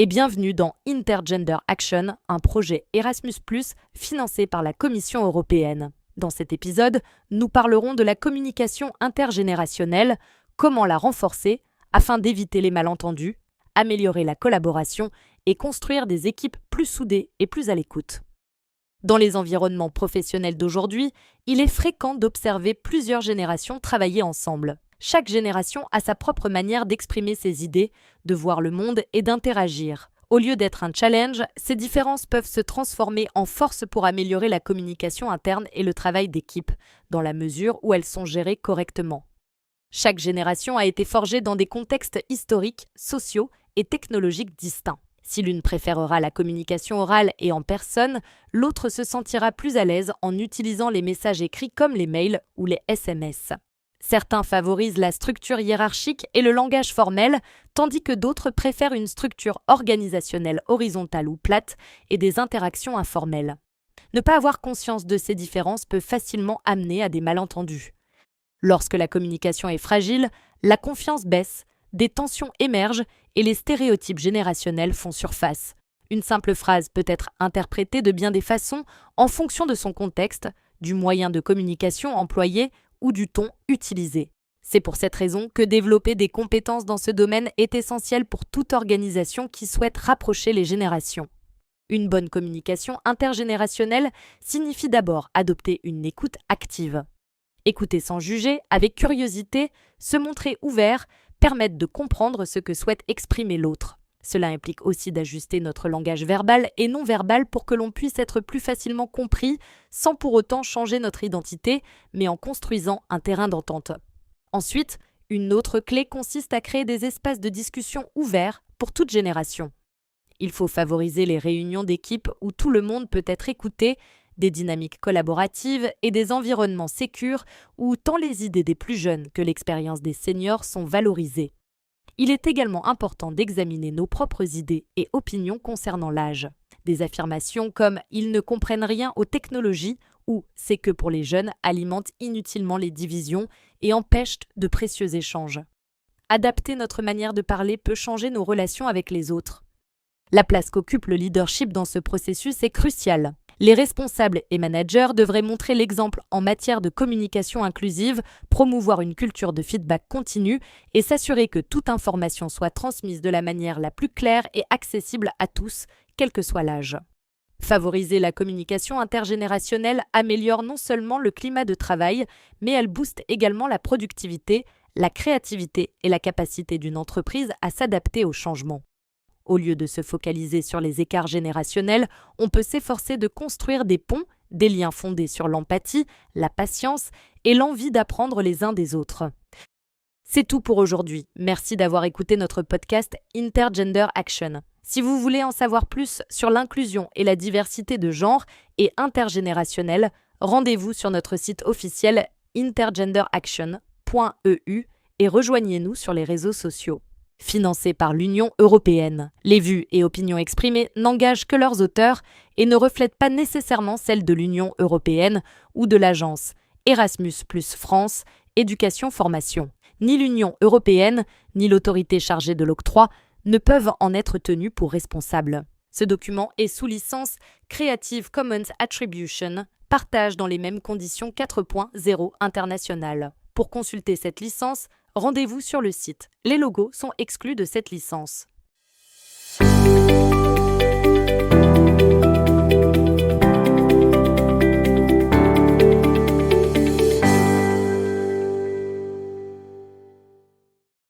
et bienvenue dans Intergender Action, un projet Erasmus+, financé par la Commission européenne. Dans cet épisode, nous parlerons de la communication intergénérationnelle, comment la renforcer afin d'éviter les malentendus, améliorer la collaboration et construire des équipes plus soudées et plus à l'écoute. Dans les environnements professionnels d'aujourd'hui, il est fréquent d'observer plusieurs générations travailler ensemble. Chaque génération a sa propre manière d'exprimer ses idées, de voir le monde et d'interagir. Au lieu d'être un challenge, ces différences peuvent se transformer en force pour améliorer la communication interne et le travail d'équipe, dans la mesure où elles sont gérées correctement. Chaque génération a été forgée dans des contextes historiques, sociaux et technologiques distincts. Si l'une préférera la communication orale et en personne, l'autre se sentira plus à l'aise en utilisant les messages écrits comme les mails ou les SMS. Certains favorisent la structure hiérarchique et le langage formel, tandis que d'autres préfèrent une structure organisationnelle horizontale ou plate et des interactions informelles. Ne pas avoir conscience de ces différences peut facilement amener à des malentendus. Lorsque la communication est fragile, la confiance baisse, des tensions émergent et les stéréotypes générationnels font surface. Une simple phrase peut être interprétée de bien des façons en fonction de son contexte, du moyen de communication employé ou du ton utilisé. C'est pour cette raison que développer des compétences dans ce domaine est essentiel pour toute organisation qui souhaite rapprocher les générations. Une bonne communication intergénérationnelle signifie d'abord adopter une écoute active. Écouter sans juger, avec curiosité, se montrer ouvert, permettre de comprendre ce que souhaite exprimer l'autre. Cela implique aussi d'ajuster notre langage verbal et non verbal pour que l'on puisse être plus facilement compris, sans pour autant changer notre identité, mais en construisant un terrain d'entente. Ensuite, une autre clé consiste à créer des espaces de discussion ouverts pour toute génération. Il faut favoriser les réunions d'équipe où tout le monde peut être écouté, des dynamiques collaboratives et des environnements sécures où tant les idées des plus jeunes que l'expérience des seniors sont valorisées. Il est également important d'examiner nos propres idées et opinions concernant l'âge. Des affirmations comme « ils ne comprennent rien aux technologies » ou « c'est que pour les jeunes » alimentent inutilement les divisions et empêchent de précieux échanges. Adapter notre manière de parler peut changer nos relations avec les autres. La place qu'occupe le leadership dans ce processus est cruciale. Les responsables et managers devraient montrer l'exemple en matière de communication inclusive, promouvoir une culture de feedback continu et s'assurer que toute information soit transmise de la manière la plus claire et accessible à tous, quel que soit l'âge. Favoriser la communication intergénérationnelle améliore non seulement le climat de travail, mais elle booste également la productivité, la créativité et la capacité d'une entreprise à s'adapter aux changements. Au lieu de se focaliser sur les écarts générationnels, on peut s'efforcer de construire des ponts, des liens fondés sur l'empathie, la patience et l'envie d'apprendre les uns des autres. C'est tout pour aujourd'hui. Merci d'avoir écouté notre podcast Intergender Action. Si vous voulez en savoir plus sur l'inclusion et la diversité de genre et intergénérationnelle, rendez-vous sur notre site officiel intergenderaction.eu et rejoignez-nous sur les réseaux sociaux. Financé par l'Union européenne. Les vues et opinions exprimées n'engagent que leurs auteurs et ne reflètent pas nécessairement celles de l'Union européenne ou de l'agence Erasmus+ France, Éducation Formation. Ni l'Union européenne, ni l'autorité chargée de l'octroi ne peuvent en être tenus pour responsables. Ce document est sous licence Creative Commons Attribution, partage dans les mêmes conditions 4.0 international. Pour consulter cette licence, rendez-vous sur le site. Les logos sont exclus de cette licence.